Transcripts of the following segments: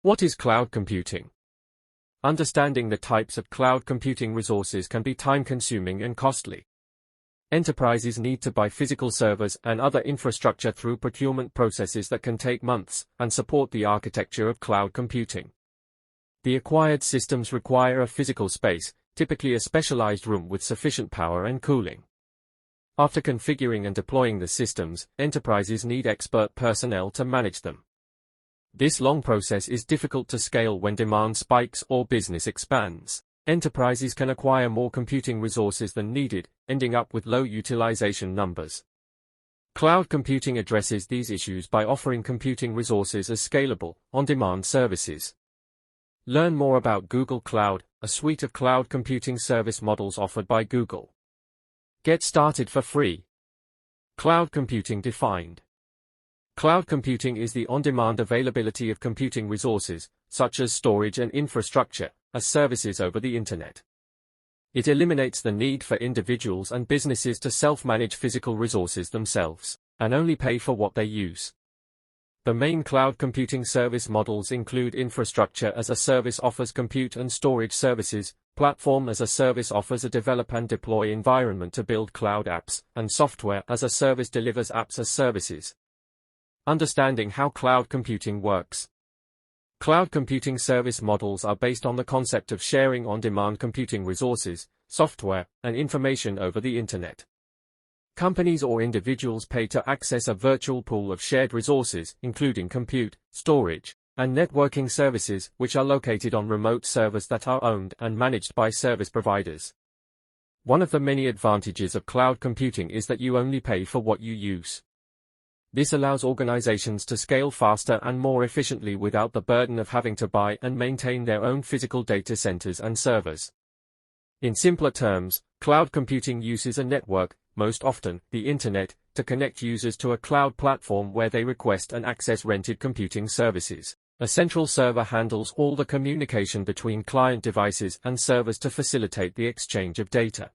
What is cloud computing? Understanding the types of cloud computing resources can be time-consuming and costly. Enterprises need to buy physical servers and other infrastructure through procurement processes that can take months and support the architecture of cloud computing. The acquired systems require a physical space, typically a specialized room with sufficient power and cooling. After configuring and deploying the systems, enterprises need expert personnel to manage them. This long process is difficult to scale when demand spikes or business expands. Enterprises can acquire more computing resources than needed, ending up with low utilization numbers. Cloud computing addresses these issues by offering computing resources as scalable, on-demand services. Learn more about Google Cloud, a suite of cloud computing service models offered by Google. Get started for free. Cloud computing defined. Cloud computing is the on-demand availability of computing resources, such as storage and infrastructure, as services over the Internet. It eliminates the need for individuals and businesses to self-manage physical resources themselves, and only pay for what they use. The main cloud computing service models include infrastructure as a service offers compute and storage services, platform as a service offers a develop and deploy environment to build cloud apps, and software as a service delivers apps as services. Understanding how cloud computing works. Cloud computing service models are based on the concept of sharing on-demand computing resources, software, and information over the Internet. Companies or individuals pay to access a virtual pool of shared resources, including compute, storage, and networking services, which are located on remote servers that are owned and managed by service providers. One of the many advantages of cloud computing is that you only pay for what you use. This allows organizations to scale faster and more efficiently without the burden of having to buy and maintain their own physical data centers and servers. In simpler terms, cloud computing uses a network, most often the Internet, to connect users to a cloud platform where they request and access rented computing services. A central server handles all the communication between client devices and servers to facilitate the exchange of data.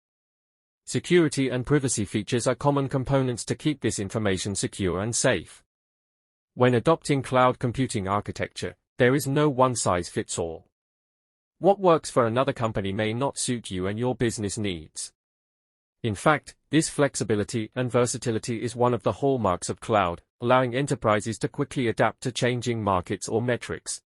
Security and privacy features are common components to keep this information secure and safe. When adopting cloud computing architecture, there is no one-size-fits-all. What works for another company may not suit you and your business needs. In fact, this flexibility and versatility is one of the hallmarks of cloud, allowing enterprises to quickly adapt to changing markets or metrics.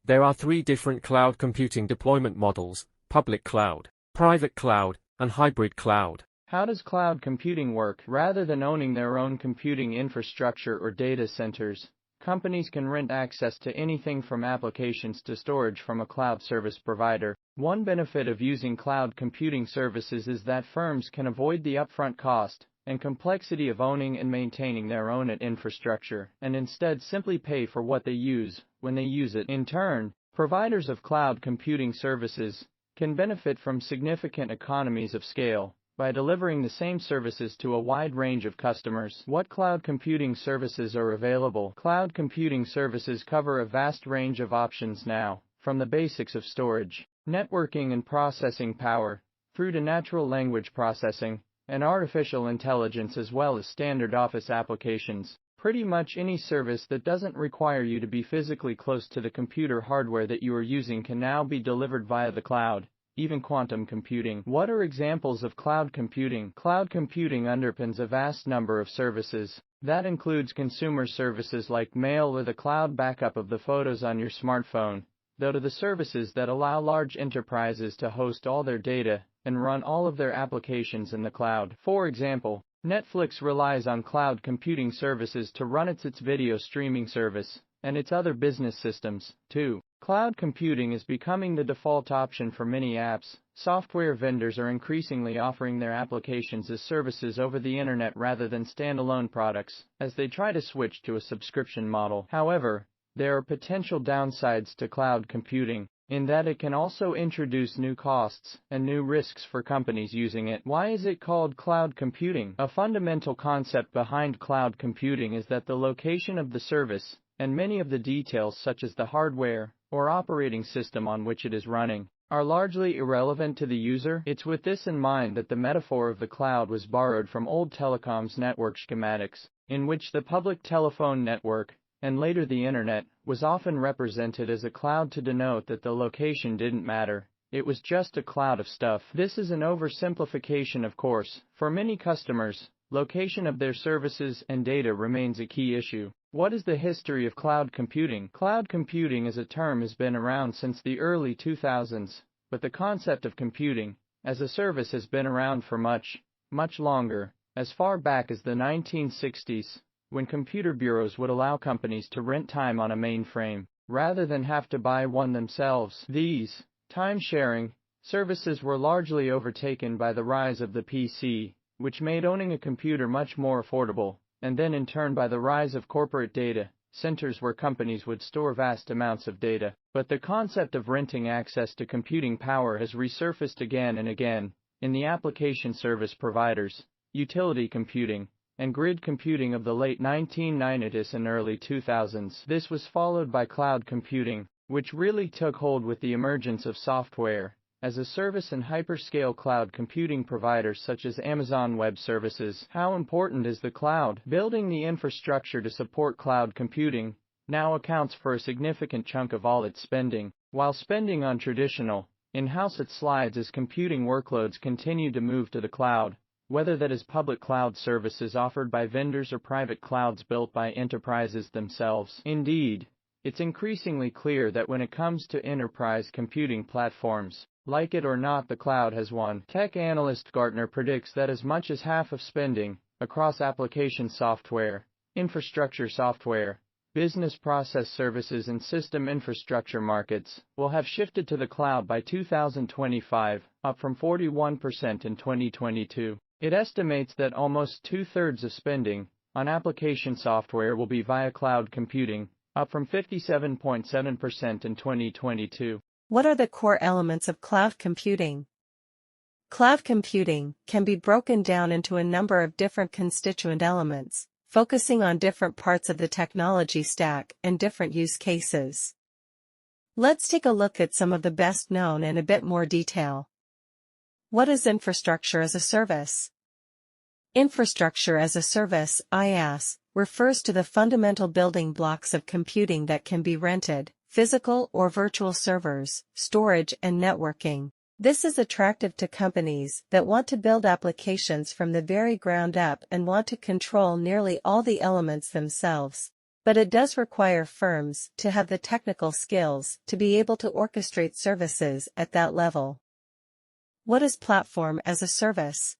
There are three different cloud computing deployment models: public cloud, private cloud, and hybrid cloud. How does cloud computing work? Rather than owning their own computing infrastructure or data centers, companies can rent access to anything from applications to storage from a cloud service provider. One benefit of using cloud computing services is that firms can avoid the upfront cost and complexity of owning and maintaining their own infrastructure, and instead simply pay for what they use when they use it. In turn, providers of cloud computing services can benefit from significant economies of scale by delivering the same services to a wide range of customers. What cloud computing services are available? Cloud computing services cover a vast range of options now, from the basics of storage, networking and processing power, through to natural language processing and artificial intelligence, as well as standard office applications. Pretty much any service that doesn't require you to be physically close to the computer hardware that you are using can now be delivered via the cloud, even quantum computing. What are examples of cloud computing? Cloud computing underpins a vast number of services. That includes consumer services like mail or the cloud backup of the photos on your smartphone, though to the services that allow large enterprises to host all their data and run all of their applications in the cloud. For example, Netflix relies on cloud computing services to run its video streaming service and its other business systems, too. Cloud computing is becoming the default option for many apps. Software vendors are increasingly offering their applications as services over the Internet rather than standalone products, as they try to switch to a subscription model. However, there are potential downsides to cloud computing, in that it can also introduce new costs and new risks for companies using it. Why is it called cloud computing? A fundamental concept behind cloud computing is that the location of the service, and many of the details such as the hardware or operating system on which it is running, are largely irrelevant to the user. It's with this in mind that the metaphor of the cloud was borrowed from old telecoms network schematics, in which the public telephone network and later the Internet, was often represented as a cloud to denote that the location didn't matter. It was just a cloud of stuff. This is an oversimplification, of course. For many customers, location of their services and data remains a key issue. What is the history of cloud computing? Cloud computing as a term has been around since the early 2000s, but the concept of computing as a service has been around for much longer, as far back as the 1960s, when computer bureaus would allow companies to rent time on a mainframe, rather than have to buy one themselves. These time-sharing services were largely overtaken by the rise of the PC, which made owning a computer much more affordable, and then in turn by the rise of corporate data centers where companies would store vast amounts of data. But the concept of renting access to computing power has resurfaced again and again in the application service providers, utility computing, and grid computing of the late 1990s and early 2000s. This was followed by cloud computing, which really took hold with the emergence of software as a service and hyperscale cloud computing providers such as Amazon Web Services. How important is the cloud? Building the infrastructure to support cloud computing now accounts for a significant chunk of all its spending, while spending on traditional in-house it slides as computing workloads continue to move to the cloud, whether that is public cloud services offered by vendors or private clouds built by enterprises themselves. Indeed, it's increasingly clear that when it comes to enterprise computing platforms, like it or not, the cloud has won. Tech analyst Gartner predicts that as much as half of spending across application software, infrastructure software, business process services and system infrastructure markets will have shifted to the cloud by 2025, up from 41% in 2022. It estimates that almost two-thirds of spending on application software will be via cloud computing, up from 57.7% in 2022. What are the core elements of cloud computing? Cloud computing can be broken down into a number of different constituent elements, focusing on different parts of the technology stack and different use cases. Let's take a look at some of the best known in a bit more detail. What is infrastructure as a service? Infrastructure as a service, IaaS, refers to the fundamental building blocks of computing that can be rented, physical or virtual servers, storage and networking. This is attractive to companies that want to build applications from the very ground up and want to control nearly all the elements themselves. But it does require firms to have the technical skills to be able to orchestrate services at that level. What is platform as a service?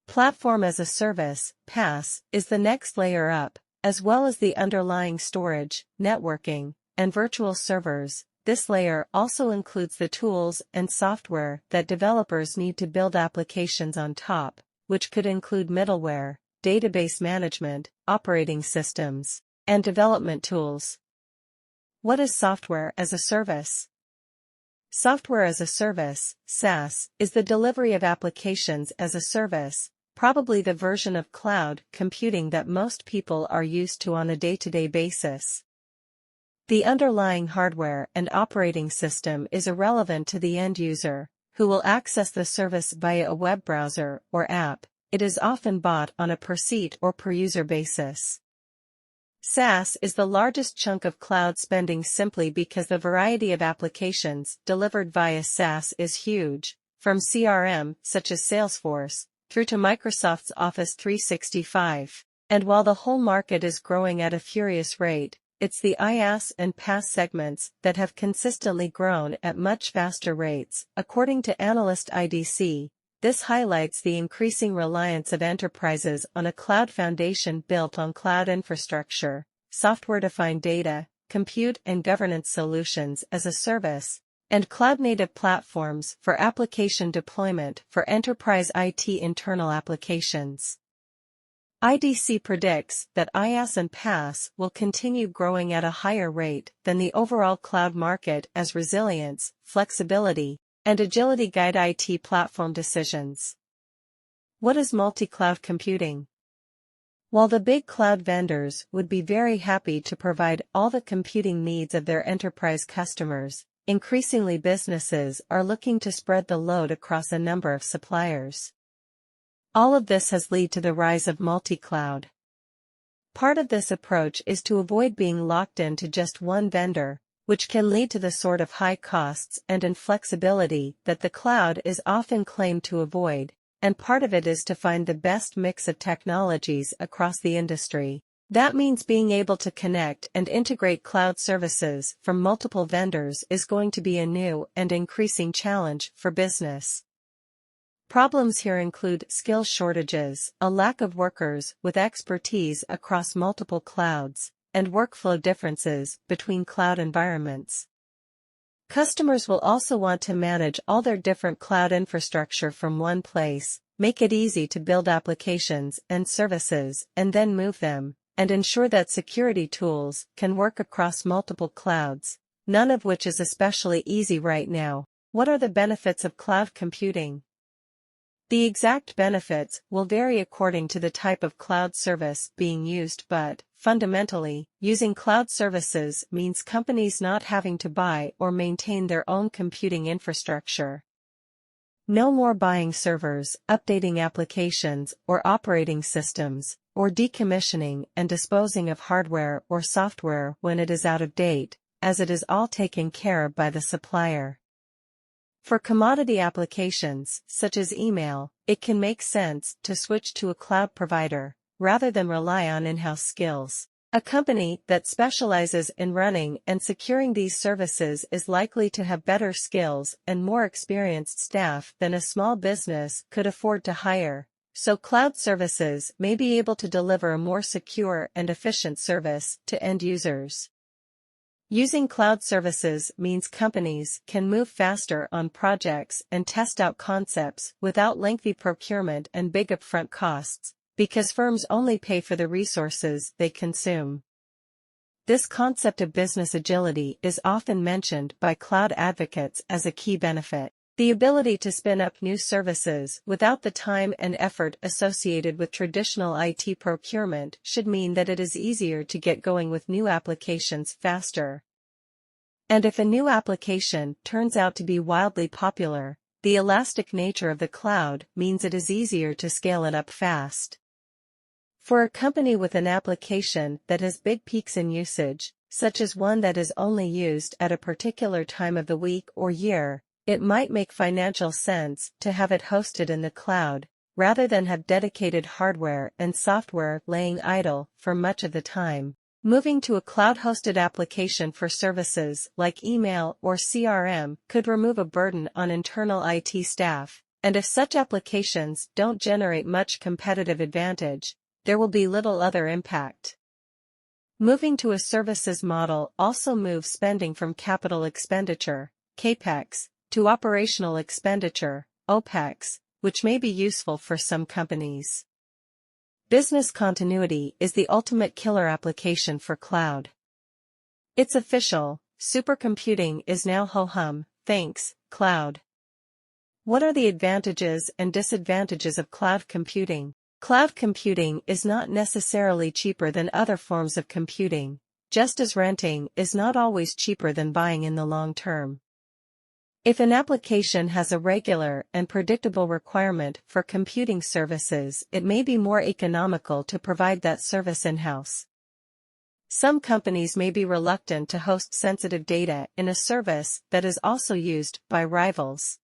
Platform as a service, PaaS, is the next layer up, as well as the underlying storage, networking, and virtual servers. This layer also includes the tools and software that developers need to build applications on top, which could include middleware, database management, operating systems, and development tools. What is software as a service? Software as a service, SaaS, is the delivery of applications as a service, probably the version of cloud computing that most people are used to on a day-to-day basis. The underlying hardware and operating system is irrelevant to the end user, who will access the service via a web browser or app. It is often bought on a per-seat or per-user basis. SaaS is the largest chunk of cloud spending simply because the variety of applications delivered via SaaS is huge, from CRM such as Salesforce, through to Microsoft's Office 365. And while the whole market is growing at a furious rate, it's the IaaS and PaaS segments that have consistently grown at much faster rates. According to analyst IDC, this highlights the increasing reliance of enterprises on a cloud foundation built on cloud infrastructure, software-defined data, compute and governance solutions as a service, and cloud-native platforms for application deployment for enterprise IT internal applications. IDC predicts that IaaS and PaaS will continue growing at a higher rate than the overall cloud market as resilience, flexibility, and agility guide IT platform decisions. What is multi-cloud computing? While the big cloud vendors would be very happy to provide all the computing needs of their enterprise customers, increasingly businesses are looking to spread the load across a number of suppliers. All of this has led to the rise of multi-cloud. Part of this approach is to avoid being locked into just one vendor, which can lead to the sort of high costs and inflexibility that the cloud is often claimed to avoid, and part of it is to find the best mix of technologies across the industry. That means being able to connect and integrate cloud services from multiple vendors is going to be a new and increasing challenge for business. Problems here include skill shortages, a lack of workers with expertise across multiple clouds, and workflow differences between cloud environments. Customers will also want to manage all their different cloud infrastructure from one place, make it easy to build applications and services and then move them, and ensure that security tools can work across multiple clouds, none of which is especially easy right now. What are the benefits of cloud computing? The exact benefits will vary according to the type of cloud service being used, but, fundamentally, using cloud services means companies not having to buy or maintain their own computing infrastructure. No more buying servers, updating applications or operating systems, or decommissioning and disposing of hardware or software when it is out of date, as it is all taken care of by the supplier. For commodity applications, such as email, it can make sense to switch to a cloud provider, rather than rely on in-house skills. A company that specializes in running and securing these services is likely to have better skills and more experienced staff than a small business could afford to hire, so cloud services may be able to deliver a more secure and efficient service to end users. Using cloud services means companies can move faster on projects and test out concepts without lengthy procurement and big upfront costs, because firms only pay for the resources they consume. This concept of business agility is often mentioned by cloud advocates as a key benefit. The ability to spin up new services without the time and effort associated with traditional IT procurement should mean that it is easier to get going with new applications faster. And if a new application turns out to be wildly popular, the elastic nature of the cloud means it is easier to scale it up fast. For a company with an application that has big peaks in usage, such as one that is only used at a particular time of the week or year, it might make financial sense to have it hosted in the cloud, rather than have dedicated hardware and software laying idle for much of the time. Moving to a cloud-hosted application for services like email or CRM could remove a burden on internal IT staff, and if such applications don't generate much competitive advantage, there will be little other impact. Moving to a services model also moves spending from capital expenditure, CAPEX, to operational expenditure, OPEX, which may be useful for some companies. Business continuity is the ultimate killer application for cloud. It's official, supercomputing is now ho-hum, thanks, cloud. What are the advantages and disadvantages of cloud computing? Cloud computing is not necessarily cheaper than other forms of computing, just as renting is not always cheaper than buying in the long term. If an application has a regular and predictable requirement for computing services, it may be more economical to provide that service in-house. Some companies may be reluctant to host sensitive data in a service that is also used by rivals.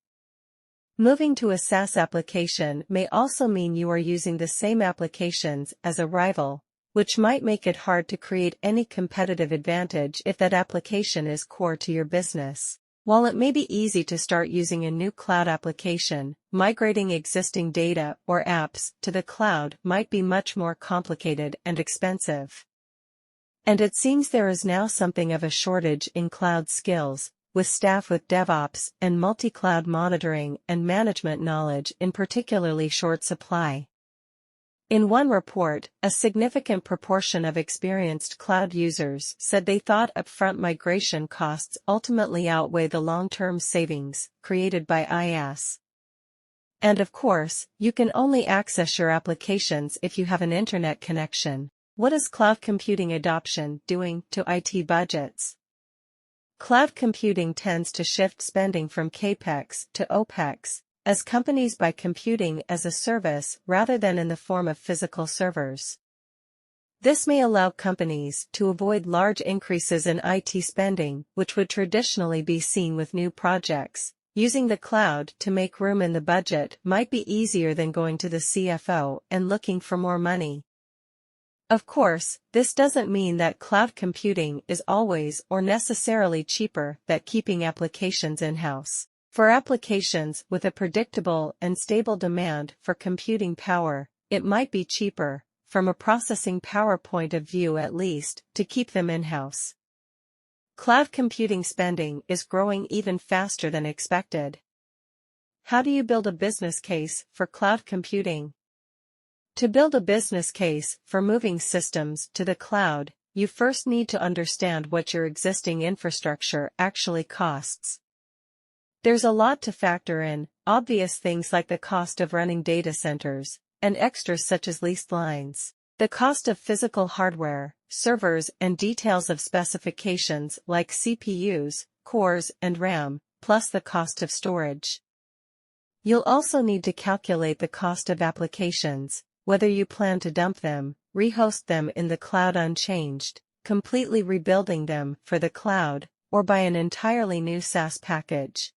Moving to a SaaS application may also mean you are using the same applications as a rival, which might make it hard to create any competitive advantage if that application is core to your business. While it may be easy to start using a new cloud application, migrating existing data or apps to the cloud might be much more complicated and expensive. And it seems there is now something of a shortage in cloud skills, with staff with DevOps and multi-cloud monitoring and management knowledge in particularly short supply. In one report, a significant proportion of experienced cloud users said they thought upfront migration costs ultimately outweigh the long-term savings created by IaaS. And of course, you can only access your applications if you have an internet connection. What is cloud computing adoption doing to IT budgets? Cloud computing tends to shift spending from CAPEX to OPEX, as companies buy computing as a service rather than in the form of physical servers. This may allow companies to avoid large increases in IT spending, which would traditionally be seen with new projects. Using the cloud to make room in the budget might be easier than going to the CFO and looking for more money. Of course, this doesn't mean that cloud computing is always or necessarily cheaper than keeping applications in-house. For applications with a predictable and stable demand for computing power, it might be cheaper, from a processing power point of view at least, to keep them in-house. Cloud computing spending is growing even faster than expected. How do you build a business case for cloud computing? To build a business case for moving systems to the cloud, you first need to understand what your existing infrastructure actually costs. There's a lot to factor in, obvious things like the cost of running data centers, and extras such as leased lines, the cost of physical hardware, servers, and details of specifications like CPUs, cores, and RAM, plus the cost of storage. You'll also need to calculate the cost of applications, whether you plan to dump them, rehost them in the cloud unchanged, completely rebuilding them for the cloud, or buy an entirely new SaaS package.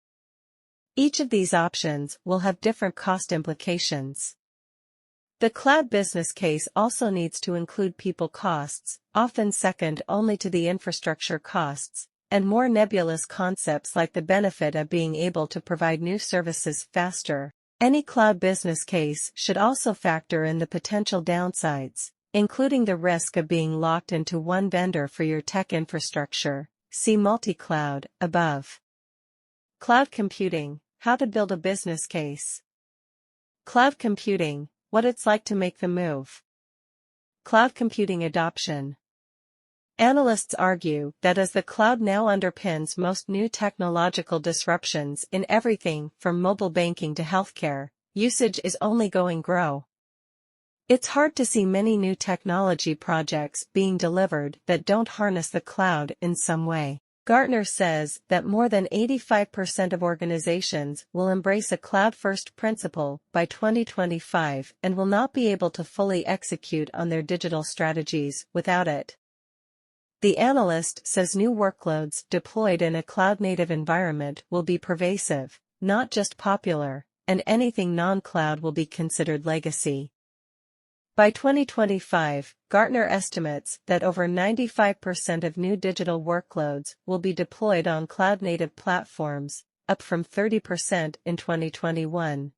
Each of these options will have different cost implications. The cloud business case also needs to include people costs, often second only to the infrastructure costs, and more nebulous concepts like the benefit of being able to provide new services faster. Any cloud business case should also factor in the potential downsides, including the risk of being locked into one vendor for your tech infrastructure. See multi-cloud above. Cloud computing, how to build a business case. Cloud computing, what it's like to make the move. Cloud computing adoption. Analysts argue that as the cloud now underpins most new technological disruptions in everything from mobile banking to healthcare, usage is only going to grow. It's hard to see many new technology projects being delivered that don't harness the cloud in some way. Gartner says that more than 85% of organizations will embrace a cloud-first principle by 2025 and will not be able to fully execute on their digital strategies without it. The analyst says new workloads deployed in a cloud-native environment will be pervasive, not just popular, and anything non-cloud will be considered legacy. By 2025, Gartner estimates that over 95% of new digital workloads will be deployed on cloud-native platforms, up from 30% in 2021.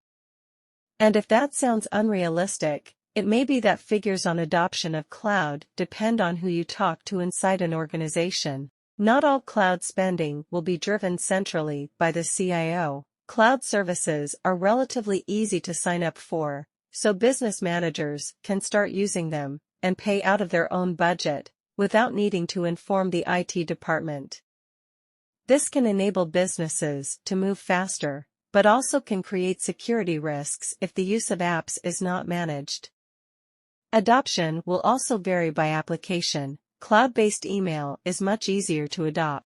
And if that sounds unrealistic, it may be that figures on adoption of cloud depend on who you talk to inside an organization. Not all cloud spending will be driven centrally by the CIO. Cloud services are relatively easy to sign up for, so business managers can start using them and pay out of their own budget without needing to inform the IT department. This can enable businesses to move faster, but also can create security risks if the use of apps is not managed. Adoption will also vary by application. Cloud-based email is much easier to adopt.